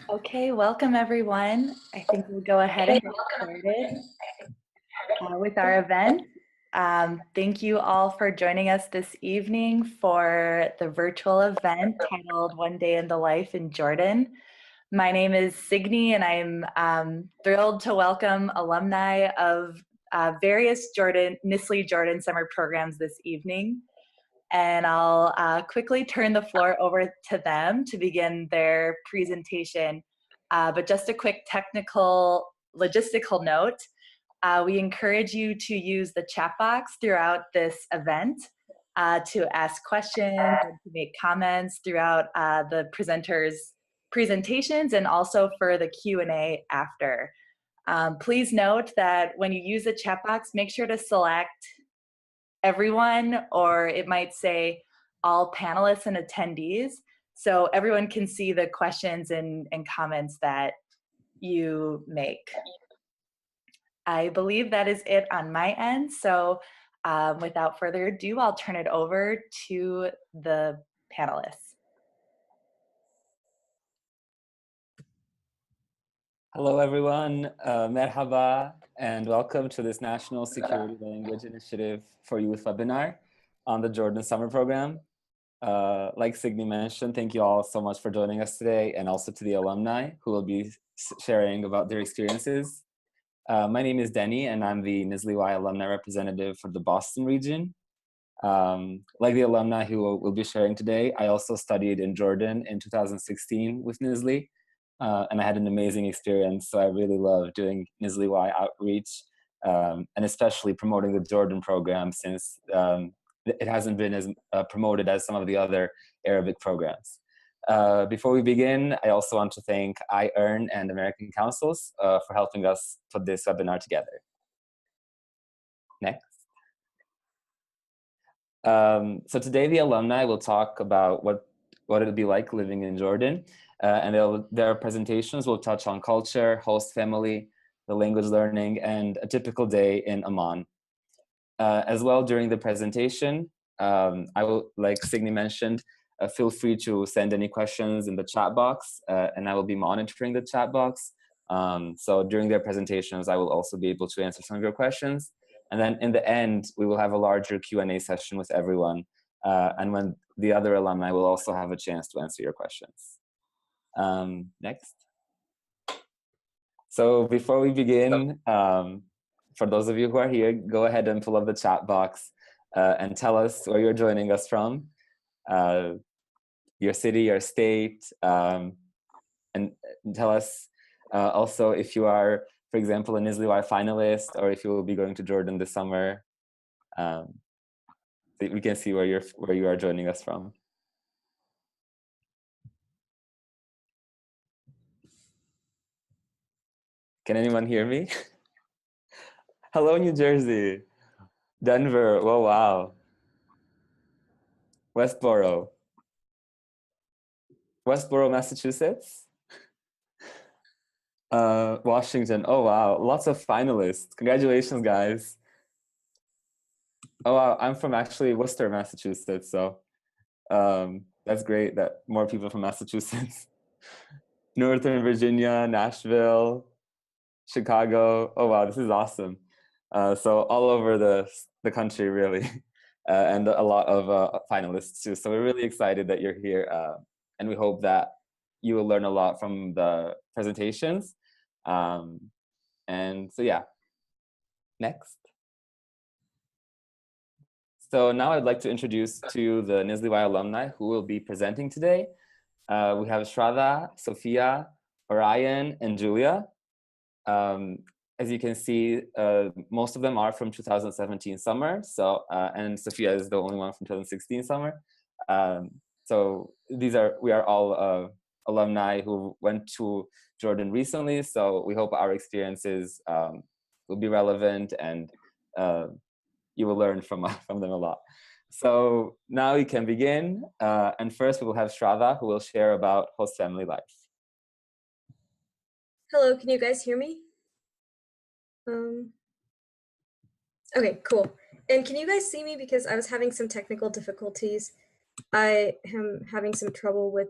Okay, welcome everyone. I think we'll go ahead and get started with our event. Thank you all for joining us this evening for the virtual event titled One Day in the Life in Jordan. My name is Signy and I'm thrilled to welcome alumni of various NSLI Jordan summer programs this evening. And I'll quickly turn the floor over to them to begin their presentation. But just a quick technical logistical note, we encourage you to use the chat box throughout this event to ask questions and to make comments throughout the presenters' presentations and also for the Q&A after. Please note that when you use the chat box, make sure to select everyone, or it might say all panelists and attendees, so everyone can see the questions and comments that you make. I believe that is it on my end, so without further ado, I'll turn it over to the panelists. Hello, everyone. Merhaba, and welcome to this National Security Language Initiative for Youth webinar on the Jordan Summer Program. Like Signy mentioned, thank you all so much for joining us today, and also to the alumni who will be sharing about their experiences. My name is Denny, and I'm the NSLI-Y alumni representative for the Boston region. Like the alumni who will be sharing today, I also studied in Jordan in 2016 with NSLI. And I had an amazing experience, so I really love doing NSLI-Y outreach, and especially promoting the Jordan program, since it hasn't been as promoted as some of the other Arabic programs. Before we begin, I also want to thank iEarn and American Councils for helping us put this webinar together. Next. So today the alumni will talk about what it'll be like living in Jordan. And their presentations will touch on culture, host family, the language learning, and a typical day in Amman. As well, during the presentation, I will, like Signy mentioned, feel free to send any questions in the chat box, and I will be monitoring the chat box. So during their presentations, I will also be able to answer some of your questions. And then in the end, we will have a larger Q&A session with everyone. And when the other alumni will also have a chance to answer your questions. Next. So before we begin, for those of you who are here, go ahead and pull up the chat box and tell us where you're joining us from, your city, your state, and tell us also if you are, for example, a NSLI-Y finalist, or if you will be going to Jordan this summer. So we can see where you are joining us from. Can anyone hear me? Hello, New Jersey. Denver. Oh, wow. Westboro, Massachusetts. Washington. Oh, wow. Lots of finalists. Congratulations, guys. Oh, wow. I'm from actually Worcester, Massachusetts. So that's great that more people from Massachusetts. Northern Virginia, Nashville, Chicago. Oh, wow. This is awesome. So all over the country, really. And a lot of finalists too. So we're really excited that you're here, and we hope that you will learn a lot from the presentations. And so yeah, next. So now I'd like to introduce to the NSLI-Y alumni who will be presenting today. We have Shraddha, Sophia, Orion, and Julia. As you can see, most of them are from 2017 summer. So, and Sophia is the only one from 2016 summer. So we are all alumni who went to Jordan recently. So we hope our experiences will be relevant, and you will learn from them a lot. So now we can begin. And first we will have Shraddha, who will share about host family life. Hello, can you guys hear me? Okay, cool. And can you guys see me, because I was having some technical difficulties? I am having some trouble with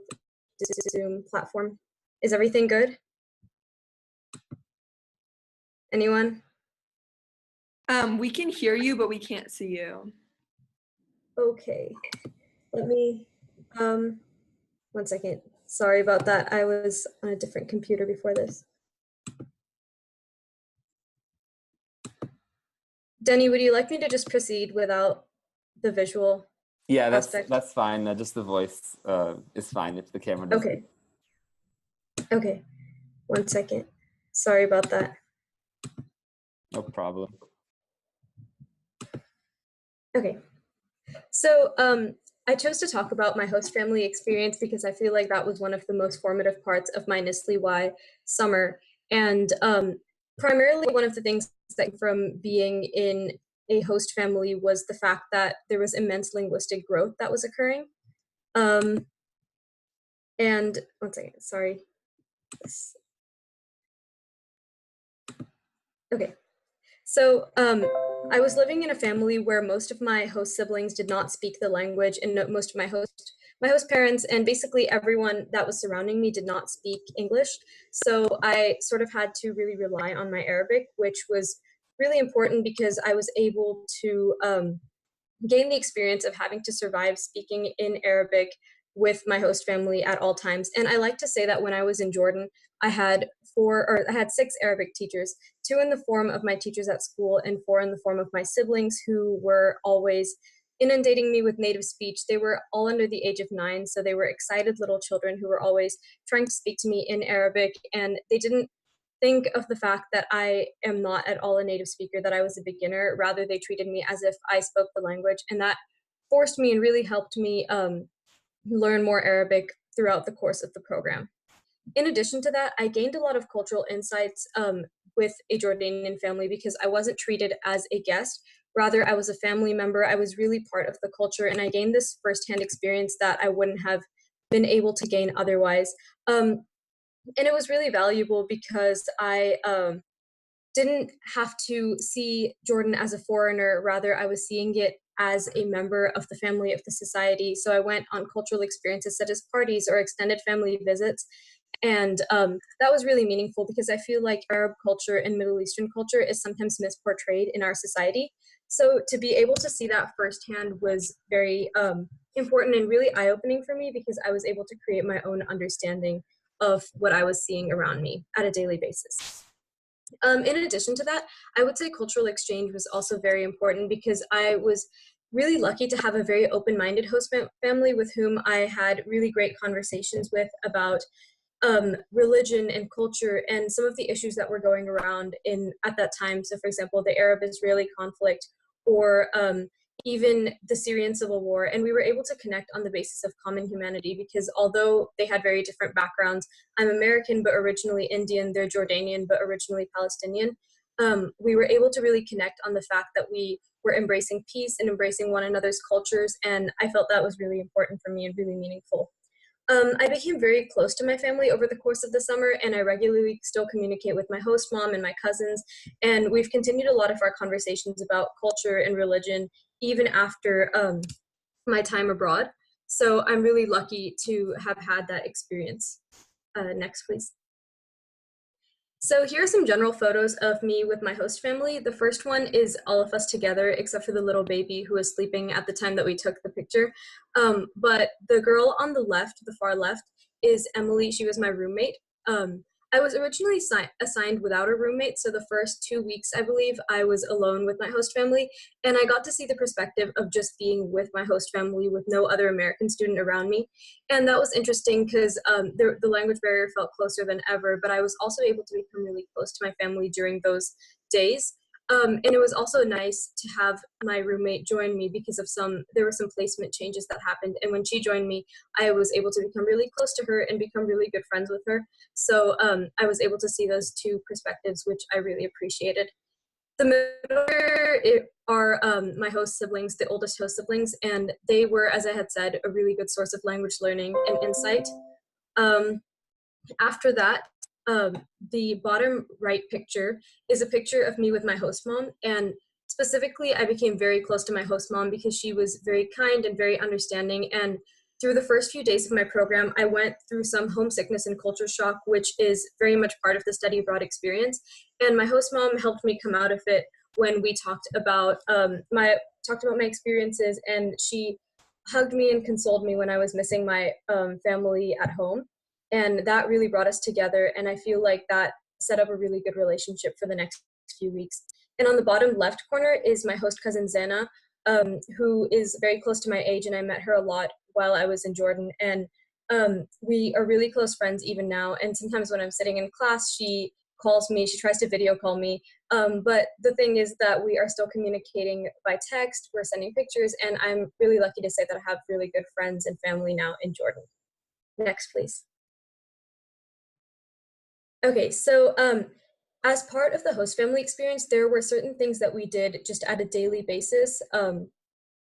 the Zoom platform. Is everything good? Anyone? We can hear you, but we can't see you. Okay. Let me, 1 second. Sorry about that. I was on a different computer before this. Denny, would you like me to just proceed without the visual? Yeah, aspect? that's fine. Just the voice is fine if the camera doesn't. Okay. Okay. 1 second. Sorry about that. No problem. Okay. So I chose to talk about my host family experience because I feel like that was one of the most formative parts of my NSLI-Y summer. And primarily one of the things that from being in a host family was the fact that there was immense linguistic growth that was occurring. And 1 second, sorry. Okay. So I was living in a family where most of my host siblings did not speak the language, and most of my host parents and basically everyone that was surrounding me did not speak English. So I sort of had to really rely on my Arabic, which was really important because I was able to gain the experience of having to survive speaking in Arabic with my host family at all times. And I like to say that when I was in Jordan, I had 6 Arabic teachers, 2 in the form of my teachers at school and 4 in the form of my siblings who were always inundating me with native speech. They were all under the age of 9, so they were excited little children who were always trying to speak to me in Arabic, and they didn't think of the fact that I am not at all a native speaker, that I was a beginner. Rather, they treated me as if I spoke the language, and that forced me and really helped me learn more Arabic throughout the course of the program. In addition to that, I gained a lot of cultural insights with a Jordanian family because I wasn't treated as a guest. Rather, I was a family member. I was really part of the culture, and I gained this firsthand experience that I wouldn't have been able to gain otherwise. And it was really valuable because I didn't have to see Jordan as a foreigner. Rather, I was seeing it as a member of the family of the society. So I went on cultural experiences such as parties or extended family visits. And that was really meaningful because I feel like Arab culture and Middle Eastern culture is sometimes misportrayed in our society. So to be able to see that firsthand was very important and really eye-opening for me because I was able to create my own understanding of what I was seeing around me at a daily basis. In addition to that, I would say cultural exchange was also very important because I was really lucky to have a very open-minded host family with whom I had really great conversations with about religion and culture and some of the issues that were going around at that time. So for example, the Arab-Israeli conflict or even the Syrian civil war. And we were able to connect on the basis of common humanity because although they had very different backgrounds, I'm American, but originally Indian, they're Jordanian, but originally Palestinian. We were able to really connect on the fact that we were embracing peace and embracing one another's cultures. And I felt that was really important for me and really meaningful. I became very close to my family over the course of the summer, and I regularly still communicate with my host mom and my cousins, and we've continued a lot of our conversations about culture and religion even after my time abroad. So I'm really lucky to have had that experience. Next, please. So here are some general photos of me with my host family. The first one is all of us together, except for the little baby who was sleeping at the time that we took the picture. But the girl on the left, the far left, is Emily. She was my roommate. I was originally assigned without a roommate, so the first 2 weeks, I believe, I was alone with my host family, and I got to see the perspective of just being with my host family with no other American student around me. And that was interesting because the language barrier felt closer than ever, but I was also able to become really close to my family during those days. And it was also nice to have my roommate join me because there were some placement changes that happened. And when she joined me, I was able to become really close to her and become really good friends with her. So I was able to see those two perspectives, which I really appreciated. The middle here are my host siblings, the oldest host siblings, and they were, as I had said, a really good source of language learning and insight. After that, the bottom right picture is a picture of me with my host mom, and specifically I became very close to my host mom because she was very kind and very understanding, and through the first few days of my program, I went through some homesickness and culture shock, which is very much part of the study abroad experience. And my host mom helped me come out of it when we talked about my experiences, and she hugged me and consoled me when I was missing my family at home. And that really brought us together. And I feel like that set up a really good relationship for the next few weeks. And on the bottom left corner is my host cousin Zana, who is very close to my age, and I met her a lot while I was in Jordan. And we are really close friends even now. And sometimes when I'm sitting in class, she calls me, she tries to video call me. But the thing is that we are still communicating by text, we're sending pictures, and I'm really lucky to say that I have really good friends and family now in Jordan. Next, please. Okay, so as part of the host family experience, there were certain things that we did just at a daily basis.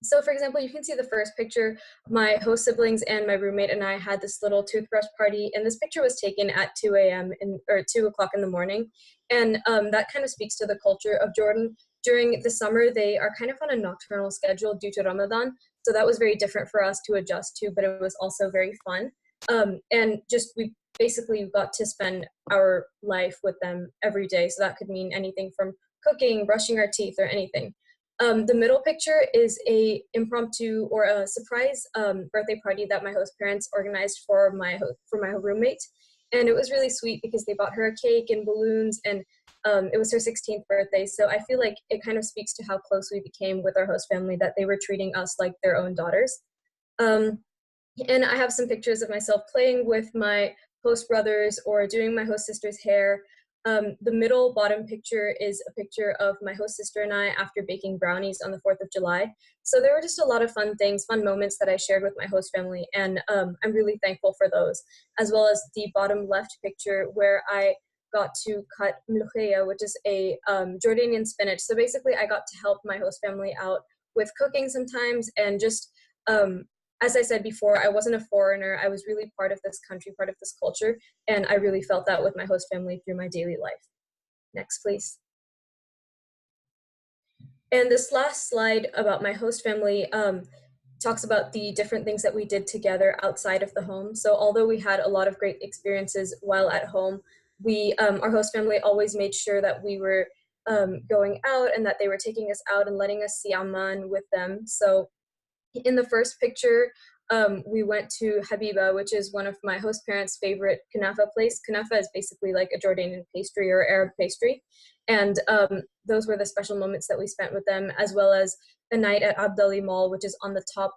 So for example, you can see the first picture, my host siblings and my roommate and I had this little toothbrush party, and this picture was taken at 2 a.m. or 2 o'clock in the morning. And that kind of speaks to the culture of Jordan. During the summer, they are kind of on a nocturnal schedule due to Ramadan. So that was very different for us to adjust to, but it was also very fun. And just we basically got to spend our life with them every day. So that could mean anything from cooking, brushing our teeth, or anything. The middle picture is a impromptu or a surprise birthday party that my host parents organized for my roommate. And it was really sweet because they bought her a cake and balloons, and it was her 16th birthday. So I feel like it kind of speaks to how close we became with our host family, that they were treating us like their own daughters. And I have some pictures of myself playing with my host brothers or doing my host sister's hair. The middle bottom picture is a picture of my host sister and I after baking brownies on the 4th of July. So there were just a lot of fun things, fun moments that I shared with my host family, and I'm really thankful for those, as well as the bottom left picture where I got to cut mlukhaya, which is a Jordanian spinach. So basically I got to help my host family out with cooking sometimes, and just as I said before, I wasn't a foreigner. I was really part of this country, part of this culture, and I really felt that with my host family through my daily life. Next, please. And this last slide about my host family talks about the different things that we did together outside of the home. So although we had a lot of great experiences while at home, our host family always made sure that we were going out and that they were taking us out and letting us see Amman with them. So in the first picture, we went to Habiba, which is one of my host parents' favorite kunafa place. Kunafa is basically like a Jordanian pastry or Arab pastry. And those were the special moments that we spent with them, as well as a night at Abdali Mall, which is on the top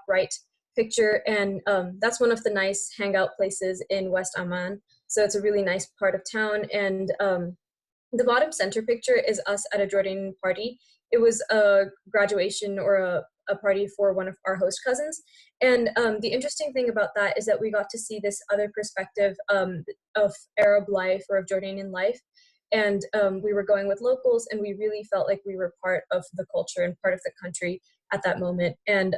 right picture. And that's one of the nice hangout places in West Amman. So it's a really nice part of town. And the bottom center picture is us at a Jordanian party. It was a graduation or a party for one of our host cousins. And the interesting thing about that is that we got to see this other perspective of Arab life or of Jordanian life. And we were going with locals, and we really felt like we were part of the culture and part of the country at that moment. And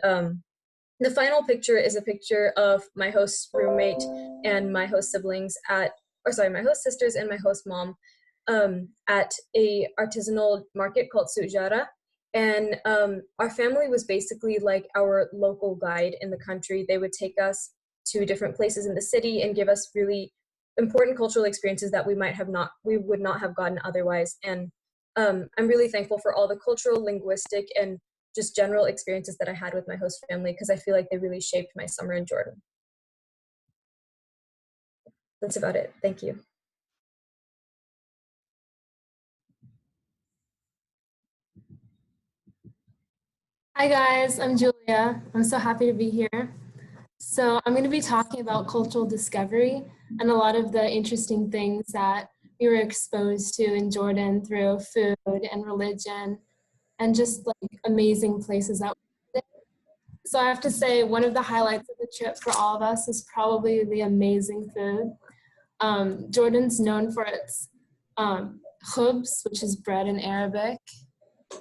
the final picture is a picture of my host roommate and my host siblings my host sisters and my host mom at a artisanal market called Sujara. And our family was basically like our local guide in the country. They would take us to different places in the city and give us really important cultural experiences that we would not have gotten otherwise. And I'm really thankful for all the cultural, linguistic, and just general experiences that I had with my host family, because I feel like they really shaped my summer in Jordan. That's about it. Thank you. Hi guys, I'm Julia. I'm so happy to be here. So I'm going to be talking about cultural discovery and a lot of the interesting things that we were exposed to in Jordan through food and religion and just like amazing places that we visited. So I have to say one of the highlights of the trip for all of us is probably the amazing food. Jordan's known for its khubz, which is bread in Arabic,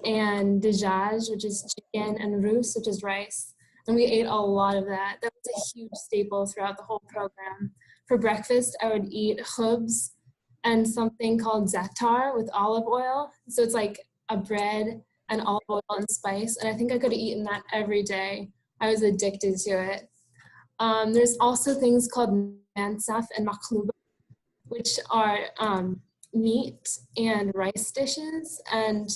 and dajaj, which is chicken, and rus, which is rice. And we ate a lot of that. That was a huge staple throughout the whole program. For breakfast, I would eat khubz and something called za'atar with olive oil. So it's like a bread and olive oil and spice. And I think I could have eaten that every day. I was addicted to it. There's also things called mansaf and makluba, which are meat and rice dishes, and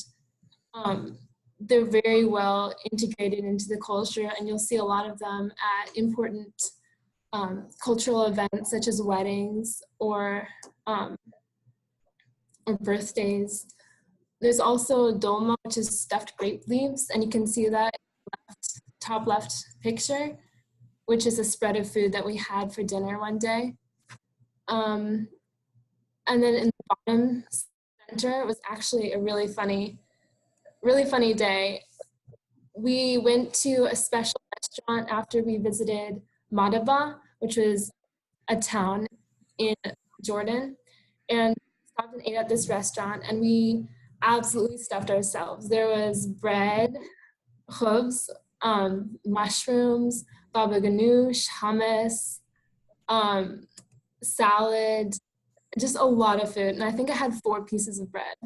they're very well integrated into the culture, and you'll see a lot of them at important cultural events such as weddings or birthdays. There's also dolma, which is stuffed grape leaves, and you can see that in the top left picture, which is a spread of food that we had for dinner one day. And then in the bottom center was actually a really funny day. We went to a special restaurant after we visited Madaba, which was a town in Jordan, and stopped and ate at this restaurant, and we absolutely stuffed ourselves. There was bread, khubz, mushrooms, baba ganoush, hummus, salad, just a lot of food. And I think I had 4 pieces of bread.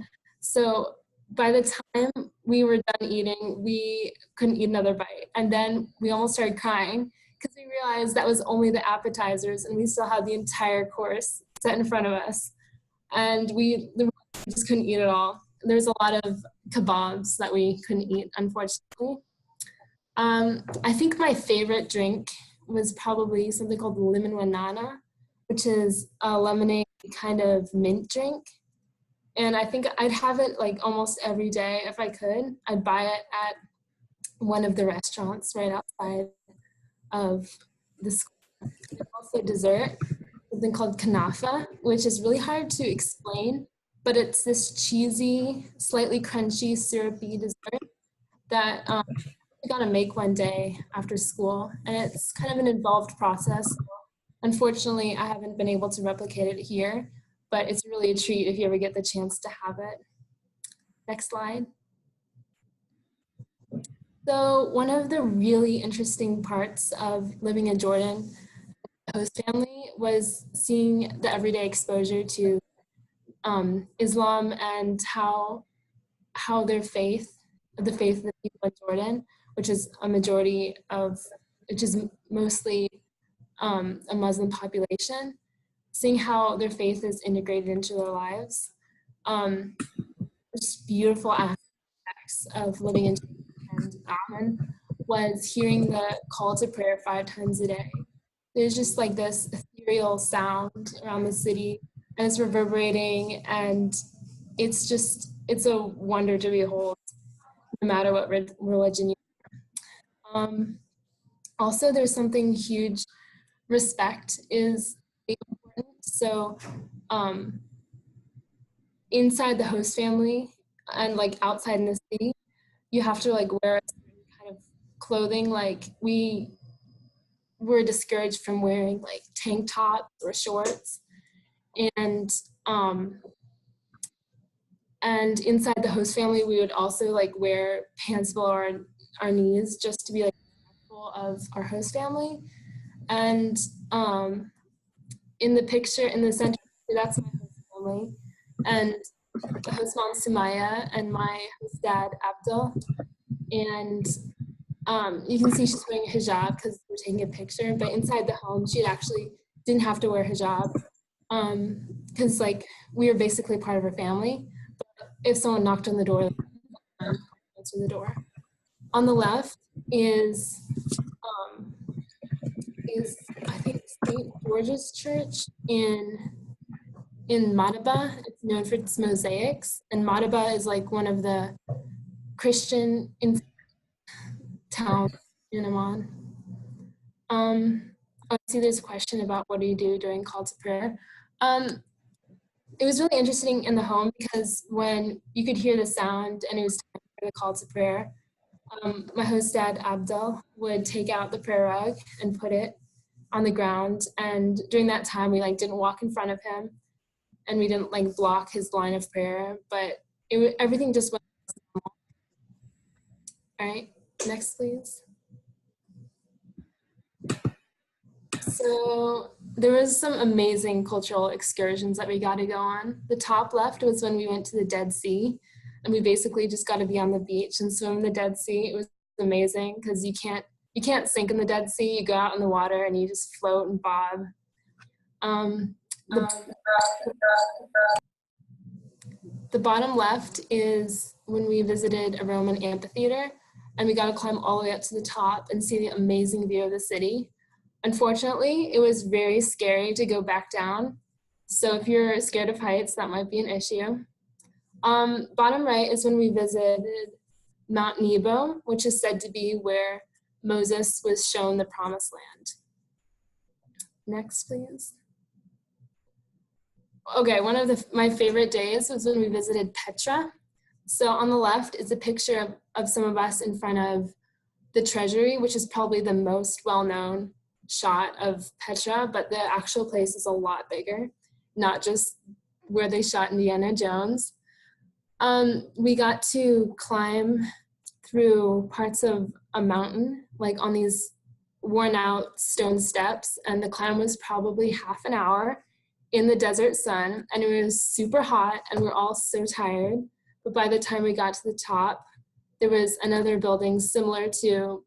So by the time we were done eating, we couldn't eat another bite. And then we almost started crying because we realized that was only the appetizers and we still had the entire course set in front of us. And we just couldn't eat it all. There's a lot of kebabs that we couldn't eat, unfortunately. I think my favorite drink was probably something called lemon wanana, which is a lemonade kind of mint drink. And I think I'd have it like almost every day if I could. I'd buy it at one of the restaurants right outside of the school. There's also dessert, something called kanafa, which is really hard to explain, but it's this cheesy, slightly crunchy, syrupy dessert that I got to make one day after school. And it's kind of an involved process. Unfortunately, I haven't been able to replicate it here, but it's really a treat if you ever get the chance to have it. Next slide. So one of the really interesting parts of living in Jordan, the host family, was seeing the everyday exposure to Islam and how their faith, the faith of the people in Jordan, which is a majority of, which is mostly a Muslim population, seeing how their faith is integrated into their lives. Just beautiful aspects of living in Jordan was hearing the call to prayer 5 times a day. There's just like this ethereal sound around the city, and it's reverberating, and it's a wonder to behold, no matter what religion you are. Also, there's something huge. Respect is important. So inside the host family and like outside in the city, you have to like wear a certain kind of clothing. Like we were discouraged from wearing like tank tops or shorts. And inside the host family, we would also like wear pants below our knees just to be like respectful of our host family. And in the picture in the center, that's my host family, and the host mom Sumaya and my host dad Abdul. And you can see she's wearing a hijab because we're taking a picture, but inside the home she actually didn't have to wear hijab because like we were basically part of her family. But if someone knocked on the door, answer the door. On the left is I think St. George's Church in Madaba. It's known for its mosaics, and Madaba is like one of the Christian towns in Amman. I see there's a question about what do you do during call to prayer. It was really interesting in the home because when you could hear the sound and it was time for the call to prayer, my host dad Abdul would take out the prayer rug and put it on the ground, and during that time we like didn't walk in front of him and we didn't like block his line of prayer, but everything just went normal. All right, next please. So there was some amazing cultural excursions that we got to go on. The top left was when we went to the Dead Sea, and we basically just got to be on the beach and swim in the Dead Sea. It was amazing because you can't you can't sink in the Dead Sea. You go out in the water and you just float and bob. The bottom left is when we visited a Roman amphitheater, and we got to climb all the way up to the top and see the amazing view of the city. Unfortunately, it was very scary to go back down. So if you're scared of heights, that might be an issue. Bottom right is when we visited Mount Nebo, which is said to be where Moses was shown the promised land. Next, please. Okay, one of my favorite days was when we visited Petra. So on the left is a picture of some of us in front of the treasury, which is probably the most well-known shot of Petra, but the actual place is a lot bigger, not just where they shot Indiana Jones. We got to climb through parts of a mountain, like on these worn out stone steps, and the climb was probably half an hour in the desert sun, and it was super hot and we're all so tired. But by the time we got to the top, there was another building similar to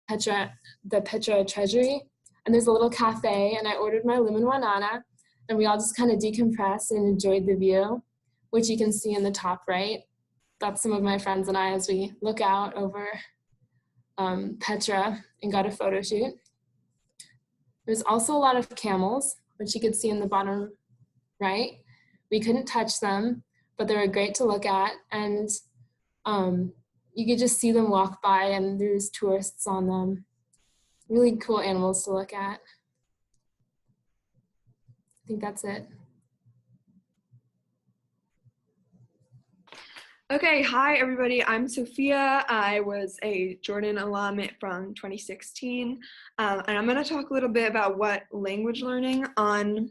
the Petra treasury, and there's a little cafe, and I ordered my lemon wanana, and we all just kind of decompressed and enjoyed the view, which you can see in the top right. That's some of my friends and I as we look out over Petra and got a photo shoot. There's also a lot of camels, which you could see in the bottom right. We couldn't touch them, but they were great to look at, and you could just see them walk by, and there's tourists on them. Really cool animals to look at. I think that's it. Okay, hi everybody, I'm Sophia. I was a Jordan alum from 2016, and I'm going to talk a little bit about what language learning on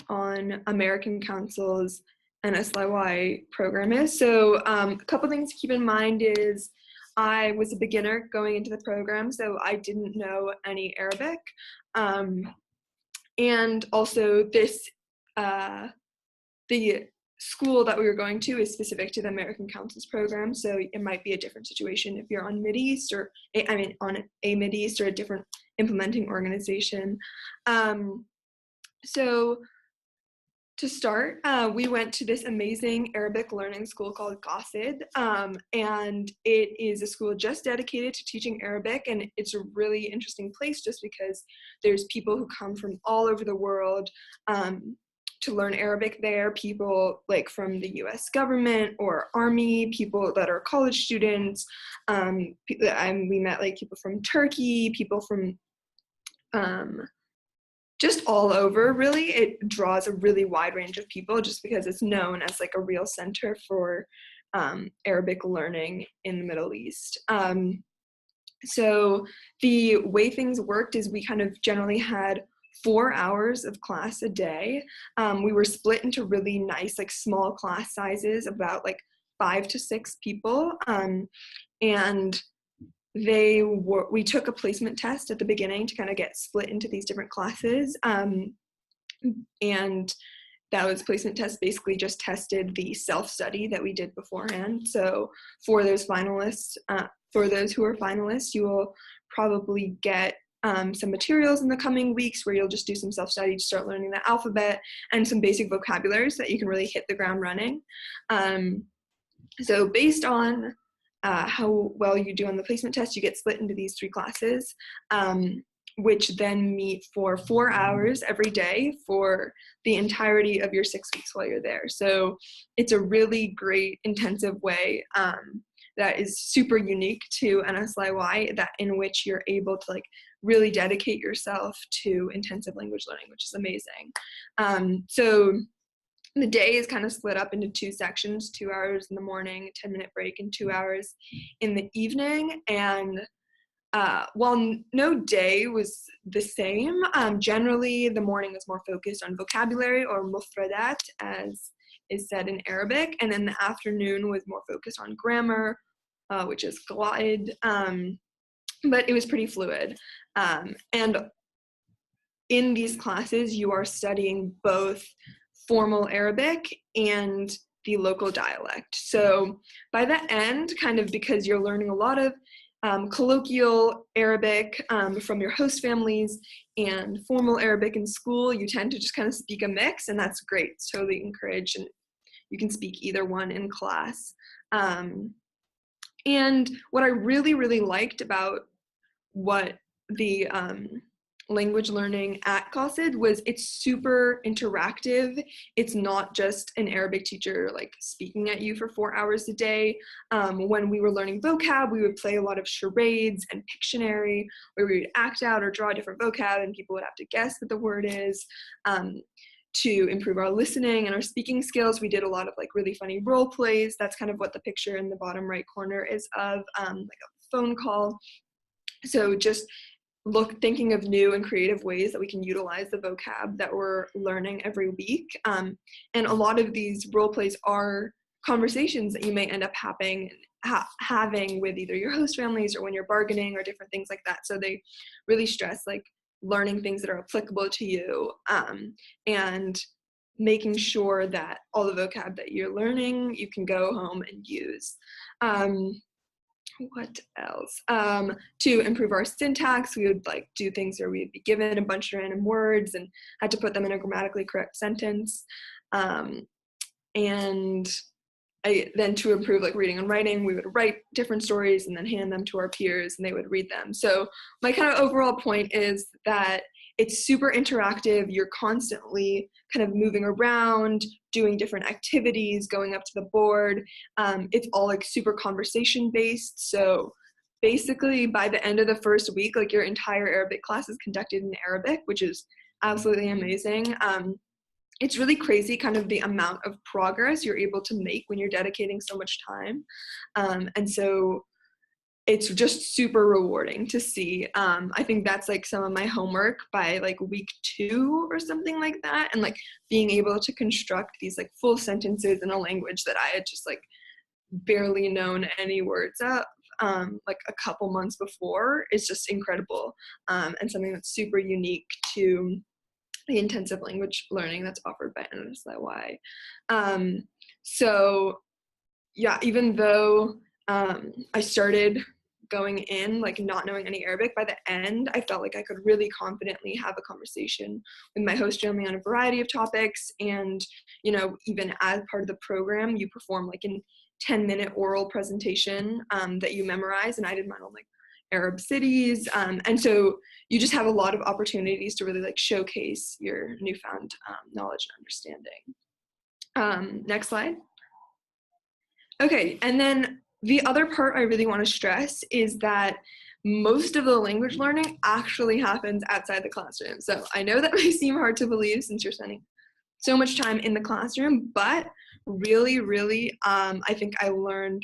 American Council's NSLI-Y program is. So a couple things to keep in mind is I was a beginner going into the program, so I didn't know any Arabic, and also the school that we were going to is specific to the American Council's program, so it might be a different situation if you're on Mideast or on a Mideast or a different implementing organization. So to start, we went to this amazing Arabic learning school called Qasid, and it is a school just dedicated to teaching Arabic, and it's a really interesting place just because there's people who come from all over the world to learn Arabic there, people like from the US government or army, people that are college students, and we met like people from Turkey, people from just all over, really. It draws a really wide range of people just because it's known as like a real center for Arabic learning in the Middle East. So the way things worked is we kind of generally had 4 hours of class a day. We were split into really nice, like small class sizes, about like 5 to 6 people. And we took a placement test at the beginning to kind of get split into these different classes. And that placement test basically just tested the self-study that we did beforehand. So for those finalists, for those who are finalists, you will probably get some materials in the coming weeks where you'll just do some self-study to start learning the alphabet and some basic vocabulary so that you can really hit the ground running. So based on how well you do on the placement test, you get split into these 3 classes, which then meet for 4 hours every day for the entirety of your 6 weeks while you're there. So it's a really great intensive way that is super unique to NSLI-Y, that in which you're able to like really dedicate yourself to intensive language learning, which is amazing. So the day is kind of split up into 2 sections, 2 hours in the morning, 10-minute break, and 2 hours in the evening. And while no day was the same, generally the morning was more focused on vocabulary or mufradat, as is said in Arabic, and then the afternoon was more focused on grammar, which is qawaid, but it was pretty fluid. And in these classes, you are studying both formal Arabic and the local dialect. So by the end, kind of because you're learning a lot of colloquial Arabic from your host families and formal Arabic in school. You tend to just kind of speak a mix, and that's great. It's totally encouraged, and you can speak either one in class. And what I really, really liked about what the language learning at COSID was it's super interactive. It's not just an Arabic teacher like speaking at you for 4 hours a day. When we were learning vocab, we would play a lot of charades and Pictionary, where we would act out or draw a different vocab and people would have to guess what the word is. To improve our listening and our speaking skills, we did a lot of like really funny role plays. That's kind of what the picture in the bottom right corner is of, like a phone call. So just thinking of new and creative ways that we can utilize the vocab that we're learning every week. And a lot of these role plays are conversations that you may end up having with either your host families or when you're bargaining or different things like that. So they really stress like learning things that are applicable to you, and making sure that all the vocab that you're learning, you can go home and use. What else? To improve our syntax, we would like do things where we'd be given a bunch of random words and had to put them in a grammatically correct sentence. And then to improve like reading and writing, we would write different stories and then hand them to our peers and they would read them. So my kind of overall point is that it's super interactive. You're constantly kind of moving around, doing different activities, going up to the board. It's all like super conversation based. So basically by the end of the first week, like your entire Arabic class is conducted in Arabic, which is absolutely amazing. It's really crazy kind of the amount of progress you're able to make when you're dedicating so much time. And so it's just super rewarding to see. I think that's like some of my homework by like week 2 or something like that. And like being able to construct these like full sentences in a language that I had just like barely known any words of like a couple months before is just incredible. And something that's super unique to the intensive language learning that's offered by NSLI-Y. So yeah, even though I started going in like not knowing any Arabic, by the end I felt like I could really confidently have a conversation with my host family on a variety of topics. And you know, even as part of the program, you perform like a 10-minute oral presentation that you memorize, and I did mine on like Arab cities, and so you just have a lot of opportunities to really like showcase your newfound knowledge and understanding. Next slide. Okay, and then the other part I really want to stress is that most of the language learning actually happens outside the classroom. So I know that may seem hard to believe since you're spending so much time in the classroom, but really, really, I think I was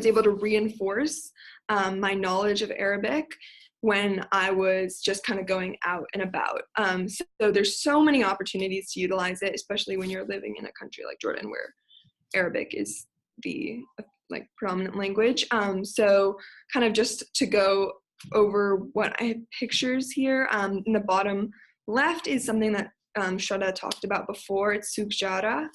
able to reinforce my knowledge of Arabic when I was just kind of going out and about. So there's so many opportunities to utilize it, especially when you're living in a country like Jordan where Arabic is the like predominant language. So kind of just to go over what I have pictures here. In the bottom left is something that Shada talked about before. It's Souk Jara.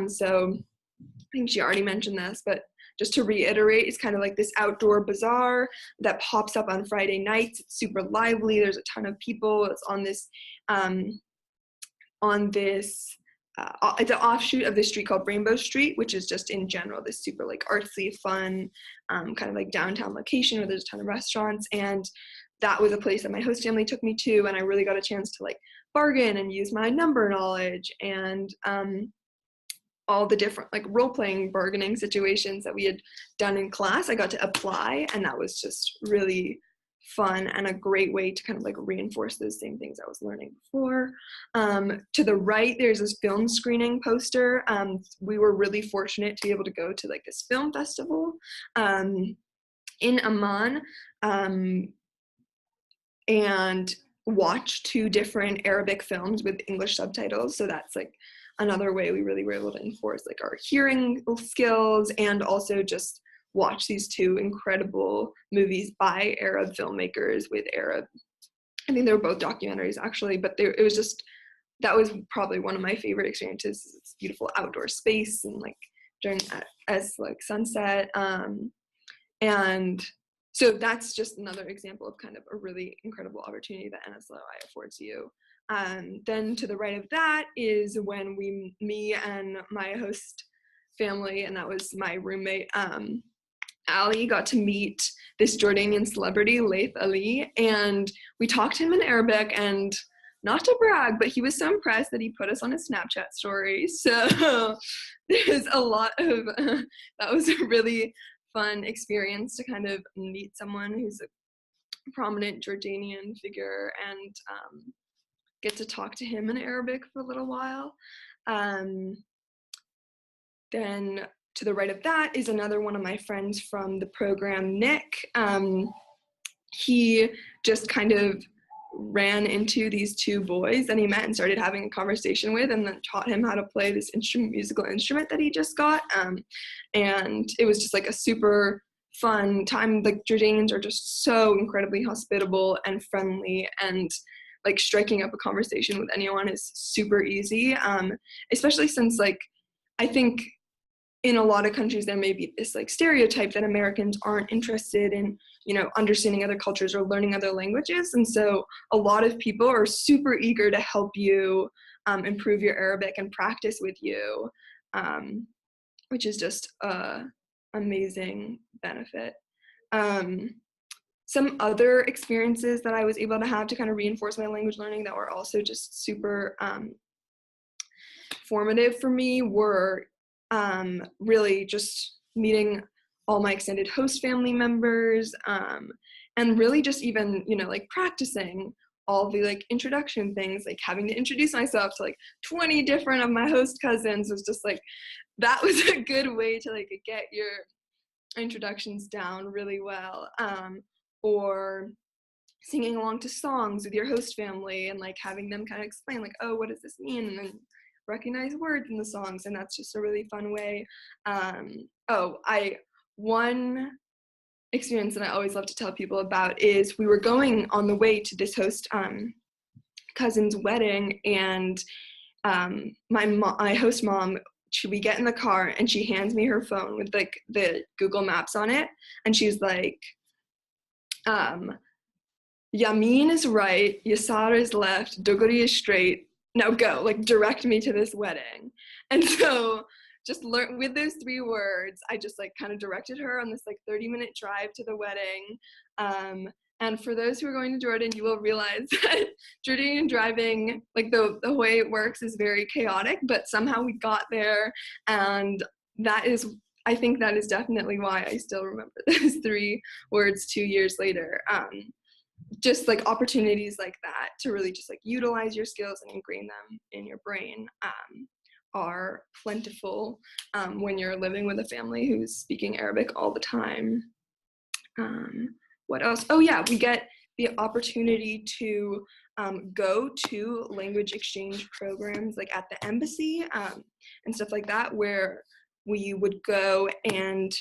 So I think she already mentioned this, but just to reiterate, it's kind of like this outdoor bazaar that pops up on Friday nights. It's super lively. There's a ton of people. It's on this, it's an offshoot of this street called Rainbow Street, which is just in general this super like artsy, fun, kind of like downtown location where there's a ton of restaurants. And that was a place that my host family took me to, and I really got a chance to like bargain and use my number knowledge and all the different like role-playing bargaining situations that we had done in class. I got to apply, and that was just really fun and a great way to kind of like reinforce those same things I was learning before. To the right, there's this film screening poster. We were really fortunate to be able to go to like this film festival in Amman and watch 2 different Arabic films with English subtitles. So that's like another way we really were able to enforce like our hearing skills, and also just watch these 2 incredible movies by Arab filmmakers with Arab. I think they were both documentaries actually, but it was just, that was probably one of my favorite experiences. It's beautiful outdoor space and like during as like sunset, and so that's just another example of kind of a really incredible opportunity that NSLI-Y affords you. Then to the right of that is when me and my host family, and that was my roommate, Ali, got to meet this Jordanian celebrity, Laith Ali, and we talked to him in Arabic, and not to brag, but he was so impressed that he put us on his Snapchat story. So there's a lot of, that was a really fun experience to kind of meet someone who's a prominent Jordanian figure and get to talk to him in Arabic for a little while. Then to the right of that is another one of my friends from the program, Nick. He just kind of ran into these two boys that he met and started having a conversation with, and then taught him how to play this musical instrument that he just got. And it was just like a super fun time. Like, Jordanians are just so incredibly hospitable and friendly, and like striking up a conversation with anyone is super easy, especially since, like, I think in a lot of countries there may be this like stereotype that Americans aren't interested in, you know, understanding other cultures or learning other languages. And so a lot of people are super eager to help you improve your Arabic and practice with you, which is just an amazing benefit. Some other experiences that I was able to have to kind of reinforce my language learning that were also just super formative for me were really just meeting all my extended host family members, and really just even, you know, like practicing all the like introduction things, like having to introduce myself to like 20 different of my host cousins was just like, that was a good way to like get your introductions down really well. Or singing along to songs with your host family and like having them kind of explain like, oh, what does this mean? And then recognize words in the songs, and that's just a really fun way. One experience that I always love to tell people about is we were going on the way to this host cousin's wedding, and my host mom, we get in the car and she hands me her phone with like the Google Maps on it, and she's like, Yamin is right, Yasar is left, Doguri is straight, now go, like direct me to this wedding. And so just with those 3 words, I just like kind of directed her on this like 30-minute drive to the wedding. And for those who are going to Jordan, you will realize that Jordanian driving, like the way it works is very chaotic, but somehow we got there, and I think that is definitely why I still remember those 3 words 2 years later. Just like opportunities like that to really just like utilize your skills and ingrain them in your brain are plentiful when you're living with a family who's speaking Arabic all the time. What else? Oh yeah, we get the opportunity to go to language exchange programs like at the embassy and stuff like that, where we would go and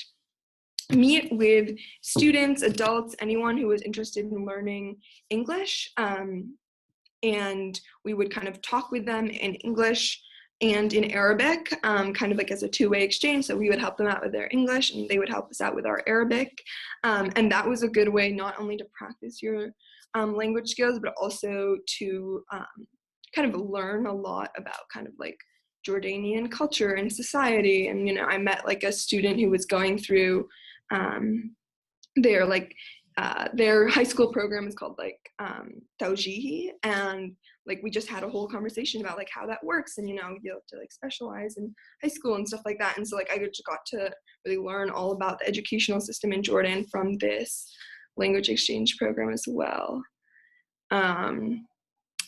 meet with students, adults, anyone who was interested in learning English, and we would kind of talk with them in English and in Arabic, kind of like as a two-way exchange. So we would help them out with their English and they would help us out with our Arabic, and that was a good way not only to practice your language skills, but also to kind of learn a lot about kind of like Jordanian culture and society. And, you know, I met like a student who was going through their high school program is called like Tawjihi, and like we just had a whole conversation about like how that works, and you know, you have to like specialize in high school and stuff like that. And so like I just got to really learn all about the educational system in Jordan from this language exchange program as well.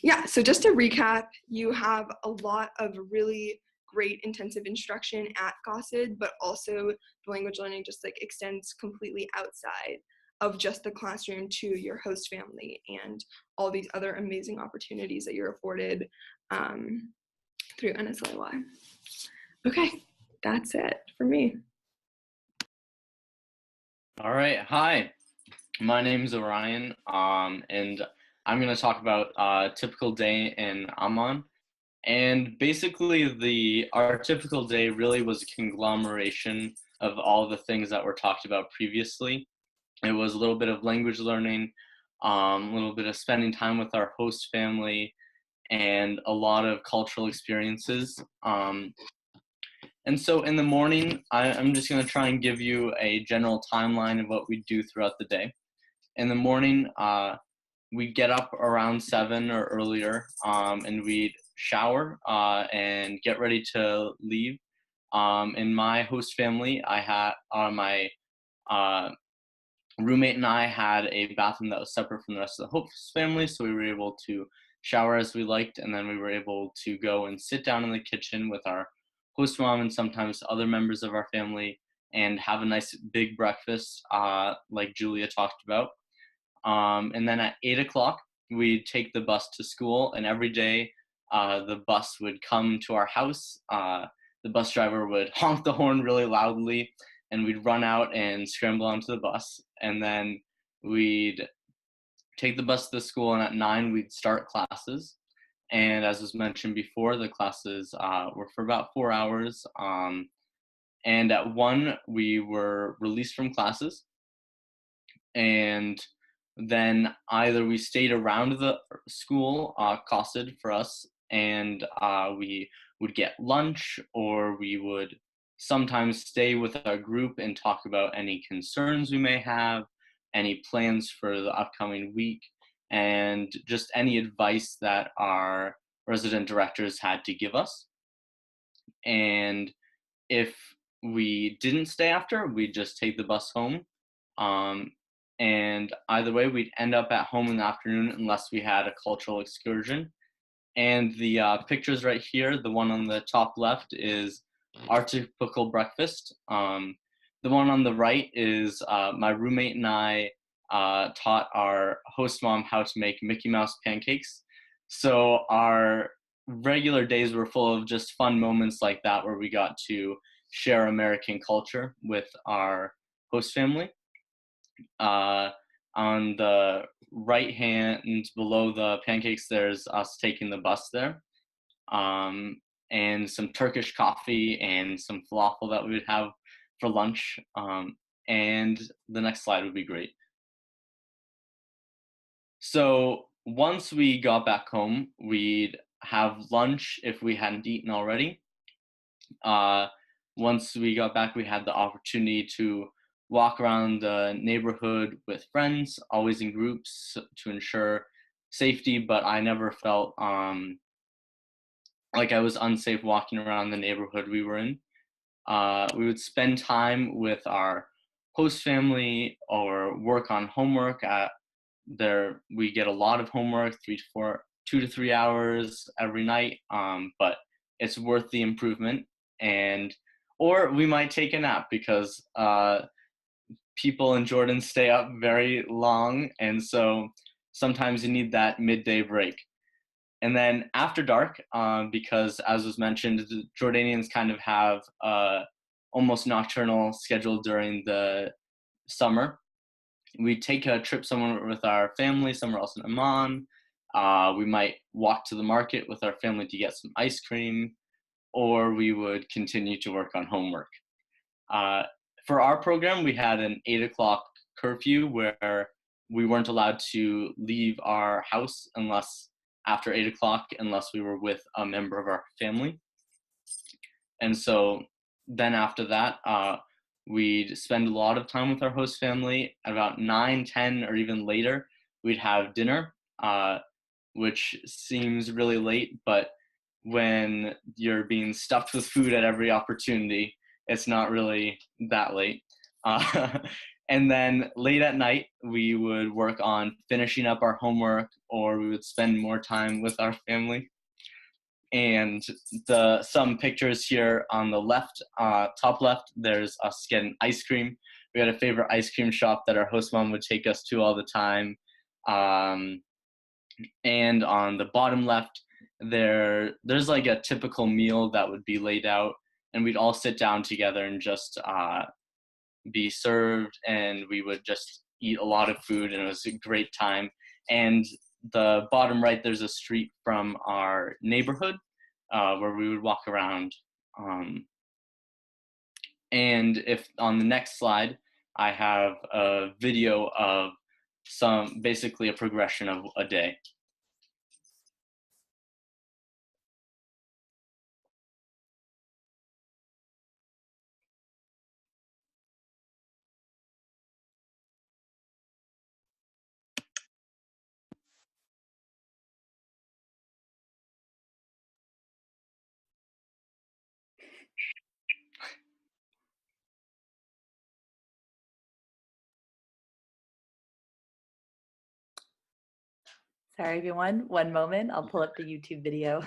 Yeah, so just to recap, you have a lot of really great intensive instruction at GOSID, but also the language learning just like extends completely outside of just the classroom to your host family and all these other amazing opportunities that you're afforded through NSLI-Y. Okay, that's it for me. All right, hi, my name is Orion, and I'm going to talk about a typical day in Amman. And basically our typical day really was a conglomeration of all the things that were talked about previously. It was a little bit of language learning, a little bit of spending time with our host family, and a lot of cultural experiences. And so in the morning, I'm just going to try and give you a general timeline of what we do throughout the day. In the morning, we'd get up around 7 or earlier, and we'd shower and get ready to leave. In my host family, I had my roommate and I had a bathroom that was separate from the rest of the host family, so we were able to shower as we liked, and then we were able to go and sit down in the kitchen with our host mom and sometimes other members of our family and have a nice big breakfast, like Julia talked about. And then at 8 o'clock, we'd take the bus to school, and every day the bus would come to our house. The bus driver would honk the horn really loudly, and we'd run out and scramble onto the bus. And then we'd take the bus to the school, and at 9, we'd start classes. And as was mentioned before, the classes were for about 4 hours. And at 1, we were released from classes. And then either we stayed around the school, costed for us, and we would get lunch, or we would sometimes stay with our group and talk about any concerns we may have, any plans for the upcoming week, and just any advice that our resident directors had to give us. And if we didn't stay after, we'd just take the bus home. And either way, we'd end up at home in the afternoon unless we had a cultural excursion. And the pictures right here, the one on the top left is our typical breakfast. The one on the right is my roommate and I taught our host mom how to make Mickey Mouse pancakes. So our regular days were full of just fun moments like that, where we got to share American culture with our host family. On the right hand below the pancakes, there's us taking the bus there, and some Turkish coffee and some falafel that we would have for lunch. And the next slide would be great. So once we got back home, we'd have lunch if we hadn't eaten already. Once we got back, we had the opportunity to walk around the neighborhood with friends, always in groups to ensure safety, but I never felt like I was unsafe walking around the neighborhood we were in. We would spend time with our host family or work on homework. We get a lot of homework, 2 to 3 hours every night, but it's worth the improvement. Or we might take a nap because people in Jordan stay up very long, and so sometimes you need that midday break. And then after dark, because as was mentioned, the Jordanians kind of have almost nocturnal schedule during the summer. We take a trip somewhere with our family, somewhere else in Amman. We might walk to the market with our family to get some ice cream, or we would continue to work on homework. For our program, we had an 8 o'clock curfew where we weren't allowed to leave our house after 8 o'clock unless we were with a member of our family. And so then after that, we'd spend a lot of time with our host family. At about 9, 10, or even later, we'd have dinner, which seems really late, but when you're being stuffed with food at every opportunity, it's not really that late. And then late at night, we would work on finishing up our homework, or we would spend more time with our family. And some pictures here on the left, top left, there's us getting ice cream. We had a favorite ice cream shop that our host mom would take us to all the time. And on the bottom left, there's like a typical meal that would be laid out, and we'd all sit down together and just be served, and we would just eat a lot of food, and it was a great time. And the bottom right, there's a street from our neighborhood where we would walk around. And if on the next slide, I have a video of basically a progression of a day. Sorry, everyone. One moment. I'll pull up the YouTube video.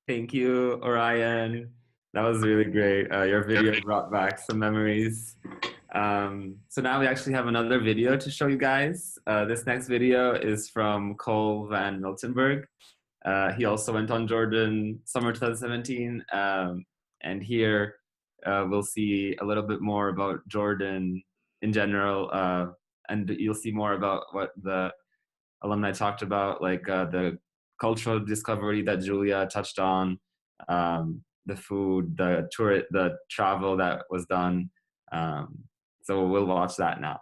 Thank you, Orion. That was really great. Your video brought back some memories. So now we actually have another video to show you guys. This next video is from Cole van Miltenburg. He also went on Jordan summer 2017. And here we'll see a little bit more about Jordan in general. And you'll see more about what the alumni talked about, like the cultural discovery that Julia touched on, the food, the tour, the travel that was done. So we'll watch that now.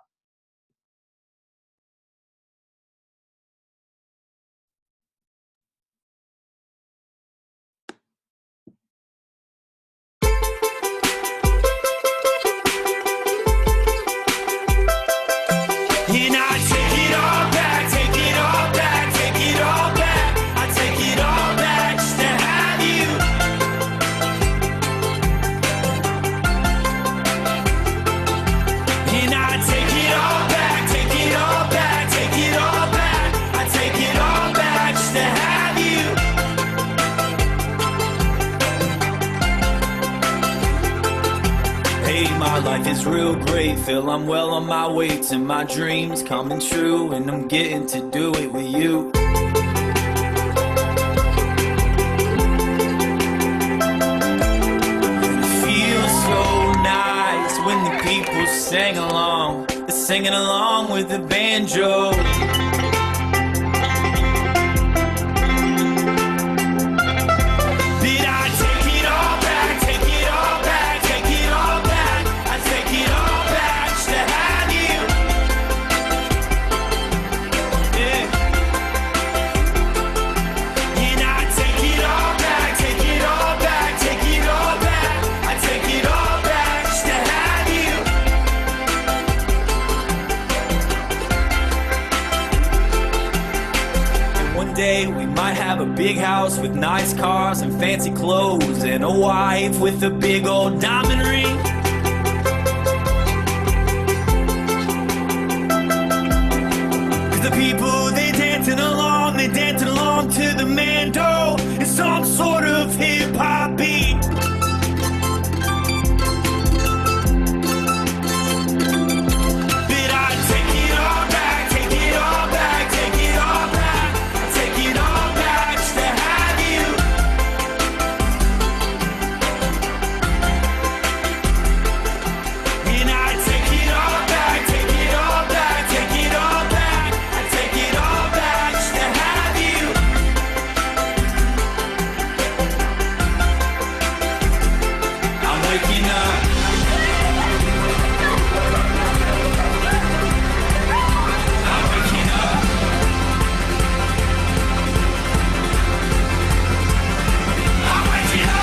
Life is real great, feel I'm well on my way to my dreams coming true, and I'm getting to do it with you. It feels so nice when the people sing along, they're singing along with the banjo. We might have a big house with nice cars and fancy clothes and a wife with a big old diamond ring. people, they dancing along to the mando. It's some sort of hip hop beat. But I take it all back, take it all back, take it all back. I take it all back just to have you. And I take it all back, take it all back, take it all back. I take it all back just to have you. I'm waking up. I'm waking up. I'm waking up. I'm waking up. I'm waking up. I'm waking up.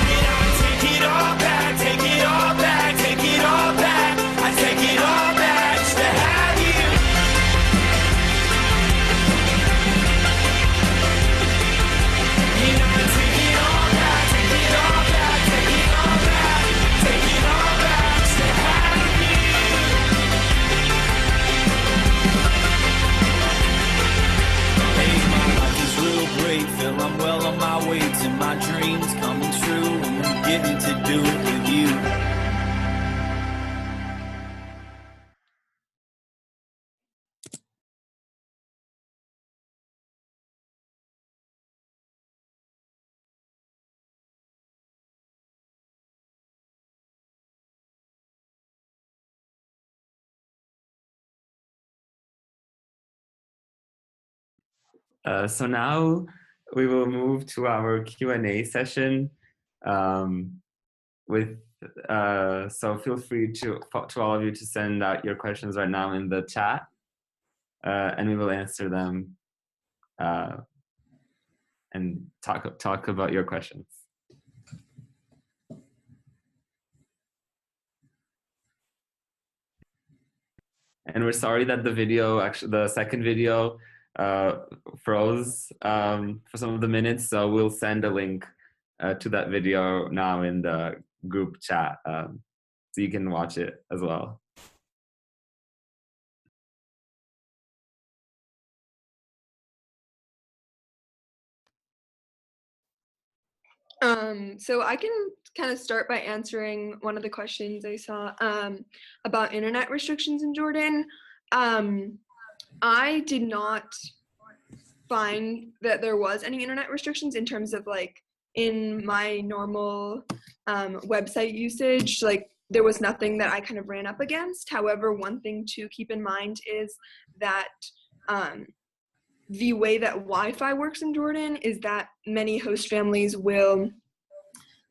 And I take it all back, take it all back, take it all back. I take it all back just to have you. And I take it all back, take it all back, take it all back, take it all back just to have you. Hey, my life is real great, feel I'm well on my way to my dreams coming true, and I'm getting to do it with you. So now we will move to our Q&A session with, so feel free to all of you to send out your questions right now in the chat, and we will answer them and talk about your questions. And we're sorry that the video, actually the second video, froze for some of the minutes, so we'll send a link to that video now in the group chat, so you can watch it as well. So I can kind of start by answering one of the questions I saw about internet restrictions in Jordan. I did not find that there was any internet restrictions in terms of like in my normal website usage. Like there was nothing that I kind of ran up against. However, one thing to keep in mind is that the way that Wi-Fi works in Jordan is that many host families will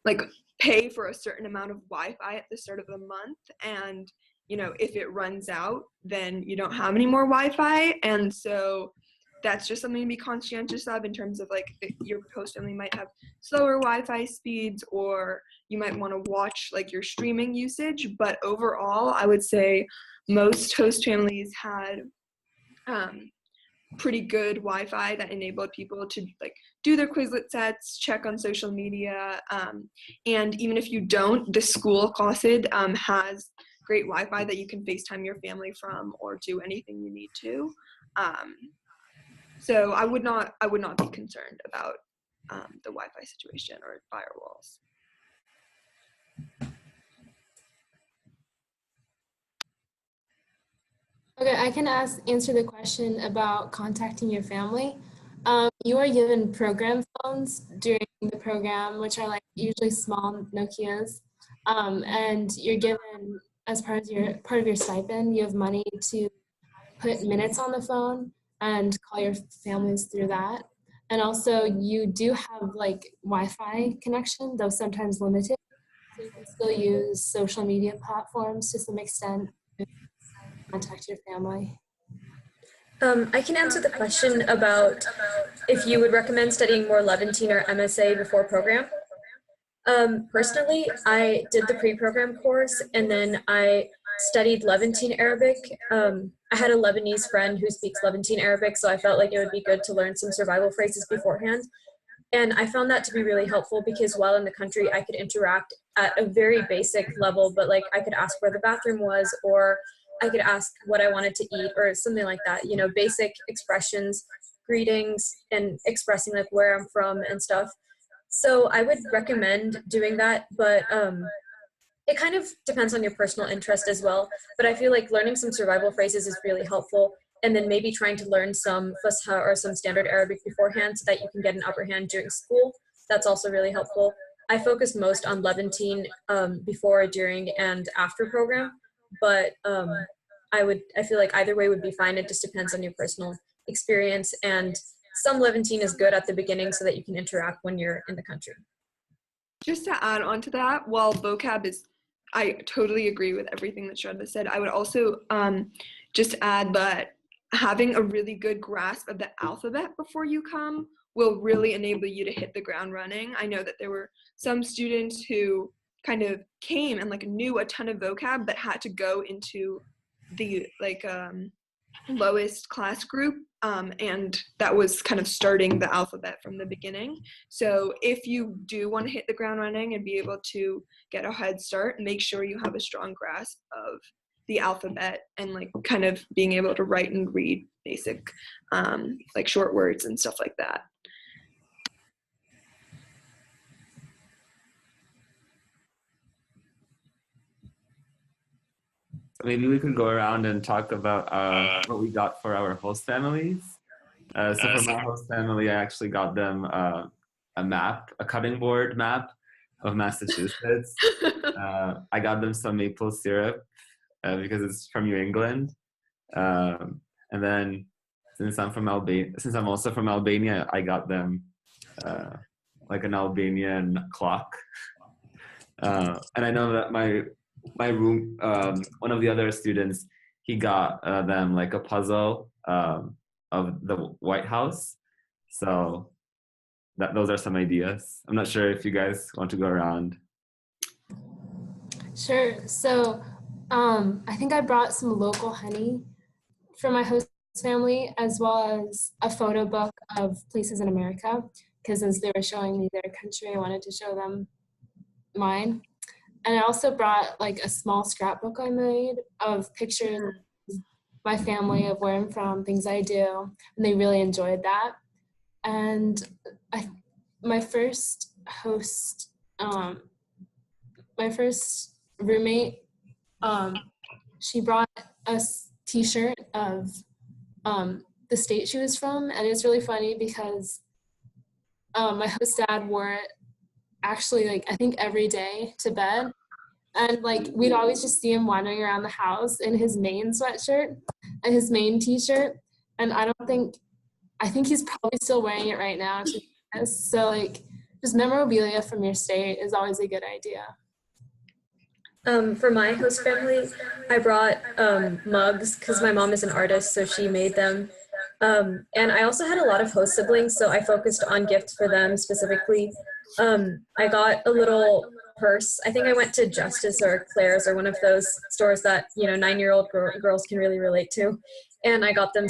like pay for a certain amount of Wi-Fi at the start of the month, and you know, if it runs out, then you don't have any more Wi-Fi. And so that's just something to be conscientious of in terms of like your host family might have slower Wi-Fi speeds, or you might want to watch like your streaming usage. But overall, I would say most host families had pretty good Wi-Fi that enabled people to like do their Quizlet sets, check on social media, and even if you don't, the school Qasid has great Wi-Fi that you can FaceTime your family from or do anything you need to. So I would not be concerned about the Wi-Fi situation or firewalls. Okay, I can answer the question about contacting your family. You are given program phones during the program, which are like usually small Nokias, and you're given as part of your stipend, you have money to put minutes on the phone and call your families through that. And also you do have like Wi-Fi connection, though sometimes limited. So you can still use social media platforms to some extent to contact your family. I can answer the question about if you would recommend studying more Levantine or MSA before program. Personally, I did the pre-program course and then I studied Levantine Arabic. I had a Lebanese friend who speaks Levantine Arabic, so I felt like it would be good to learn some survival phrases beforehand. And I found that to be really helpful because while in the country, I could interact at a very basic level, but like I could ask where the bathroom was, or I could ask what I wanted to eat or something like that, you know, basic expressions, greetings, and expressing like where I'm from and stuff. So I would recommend doing that, but it kind of depends on your personal interest as well. But I feel like learning some survival phrases is really helpful. And then maybe trying to learn some Fusha or some standard Arabic beforehand so that you can get an upper hand during school. That's also really helpful. I focused most on Levantine before, during, and after program. But I feel like either way would be fine. It just depends on your personal experience. And some Levantine is good at the beginning so that you can interact when you're in the country. Just to add on to that, while vocab is, I totally agree with everything that Shraddha said, I would also just add that having a really good grasp of the alphabet before you come will really enable you to hit the ground running. I know that there were some students who kind of came and like knew a ton of vocab but had to go into the like lowest class group, and that was kind of starting the alphabet from the beginning. So if you do want to hit the ground running and be able to get a head start, make sure you have a strong grasp of the alphabet and like kind of being able to write and read basic like short words and stuff like that. Maybe we could go around and talk about what we got for our host families. So for my host family, I actually got them a map, a cutting board map of Massachusetts. I got them some maple syrup because it's from New England. And then since I'm also from Albania, I got them like an Albanian clock. And I know that my room, one of the other students, he got them like a puzzle of the White House. So those are some ideas. I'm not sure if you guys want to go around. Sure. So I think I brought some local honey for my host family, as well as a photo book of places in America, because since they were showing me their country, I wanted to show them mine. And I also brought like a small scrapbook I made of pictures of my family, of where I'm from, things I do, and they really enjoyed that. And my first roommate, she brought a t-shirt of the state she was from, and it's really funny because my host dad wore it actually like I think every day to bed, and like we'd always just see him wandering around the house in his Maine sweatshirt and his Maine t-shirt, and I think he's probably still wearing it right now. So like just memorabilia from your state is always a good idea. For my host family, I brought mugs because my mom is an artist, so she made them. And I also had a lot of host siblings, so I focused on gifts for them specifically. I got a little purse. I think I went to Justice or Claire's or one of those stores that, 9-year-old girls can really relate to. And I got them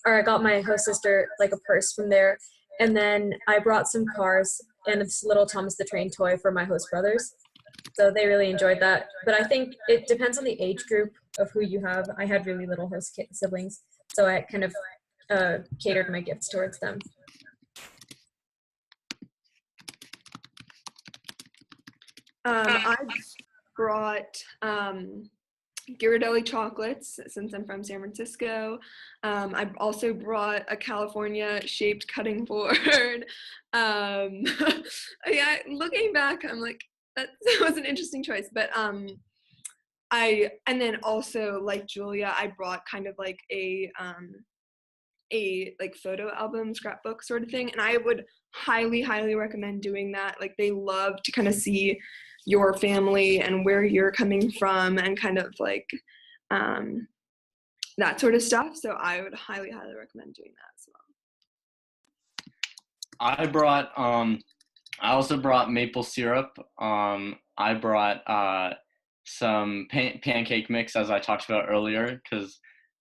I got my host sister like a purse from there. And then I brought some cars and this little Thomas the Train toy for my host brothers. So they really enjoyed that. But I think it depends on the age group of who you have. I had really little host siblings, so I kind of catered my gifts towards them. I brought Ghirardelli chocolates since I'm from San Francisco. I also brought a California shaped cutting board. Yeah, looking back, I'm like, that was an interesting choice. But and then also like Julia, I brought kind of like a like photo album scrapbook sort of thing, and I would highly recommend doing that. Like they love to kind of see your family and where you're coming from and kind of like that sort of stuff. So I would highly recommend doing that as well. I brought I also brought maple syrup. I brought some pancake mix, as I talked about earlier,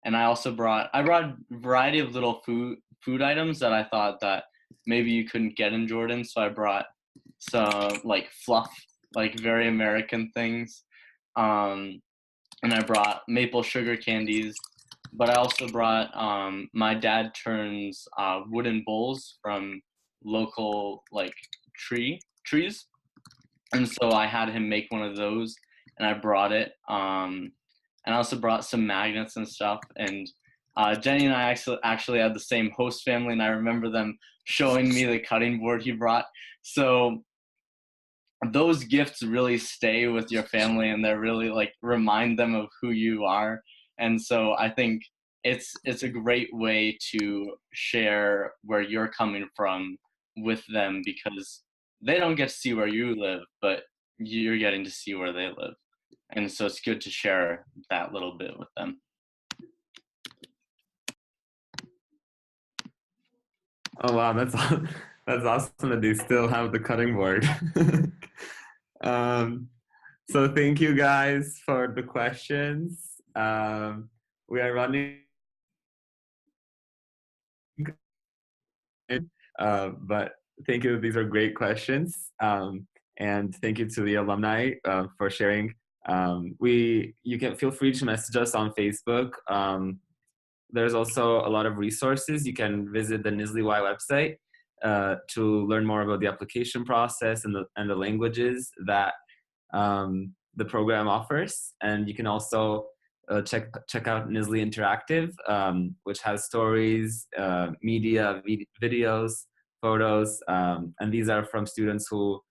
and I brought a variety of little food items that I thought that maybe you couldn't get in Jordan. So I brought some like fluff, like very American things, and I brought maple sugar candies. But I also brought my dad turns wooden bowls from local like trees, and so I had him make one of those, and I brought it. And I also brought some magnets and stuff. And Jenny and I actually had the same host family, and I remember them showing me the cutting board he brought. So those gifts really stay with your family, and they're really like remind them of who you are. And so I think it's a great way to share where you're coming from with them, because they don't get to see where you live, but you're getting to see where they live. And so it's good to share that little bit with them. Oh wow, that's awesome that they still have the cutting board. So thank you guys for the questions. We are running, but thank you. These are great questions, and thank you to the alumni for sharing. You can feel free to message us on Facebook. There's also a lot of resources. You can visit the NSLI-Y website to learn more about the application process and the languages that the program offers. And you can also check out NSLI Interactive, which has stories, media, videos, photos, and these are from students who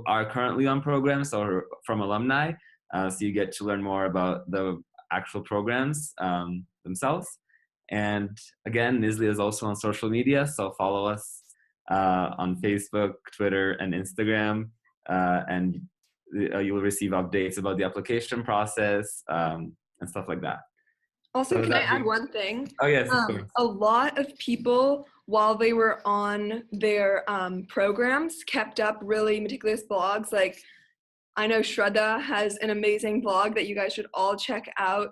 are currently on programs or from alumni. So you get to learn more about the actual programs themselves. And again, NSLI is also on social media, so follow us on Facebook, Twitter, and Instagram, and you will receive updates about the application process and stuff like that. Also, So can I add one thing? Oh yes, of course. A lot of people, while they were on their programs, kept up really meticulous blogs. Like, I know Shraddha has an amazing blog that you guys should all check out.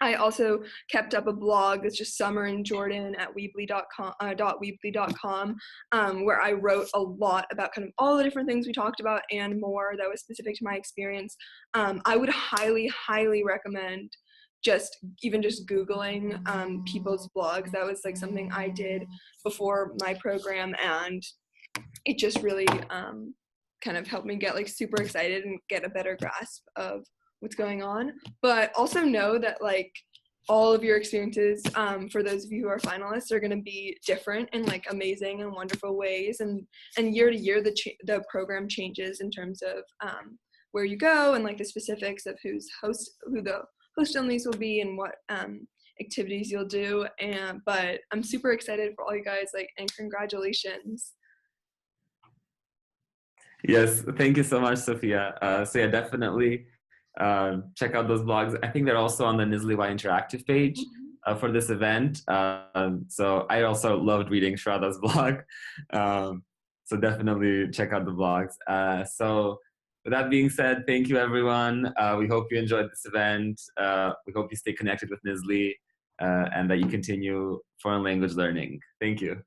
I also kept up a blog that's just Summer in Jordan at weebly.com, where I wrote a lot about kind of all the different things we talked about and more that was specific to my experience. I would highly, highly recommend just Googling people's blogs. That was like something I did before my program, and it just really kind of helped me get like super excited and get a better grasp of what's going on. But also know that like all of your experiences for those of you who are finalists are going to be different in like amazing and wonderful ways, and year to year the program changes in terms of where you go and like the specifics of who the host onlys will be and what activities you'll do. But I'm super excited for all you guys, like, and congratulations. Yes, thank you so much, Sophia. So yeah, definitely check out those blogs. I think they're also on the NSLI-Y Interactive page for this event. So I also loved reading Shraddha's blog. So definitely check out the blogs. So with that being said, thank you everyone. We hope you enjoyed this event. We hope you stay connected with NSLI and that you continue foreign language learning. Thank you.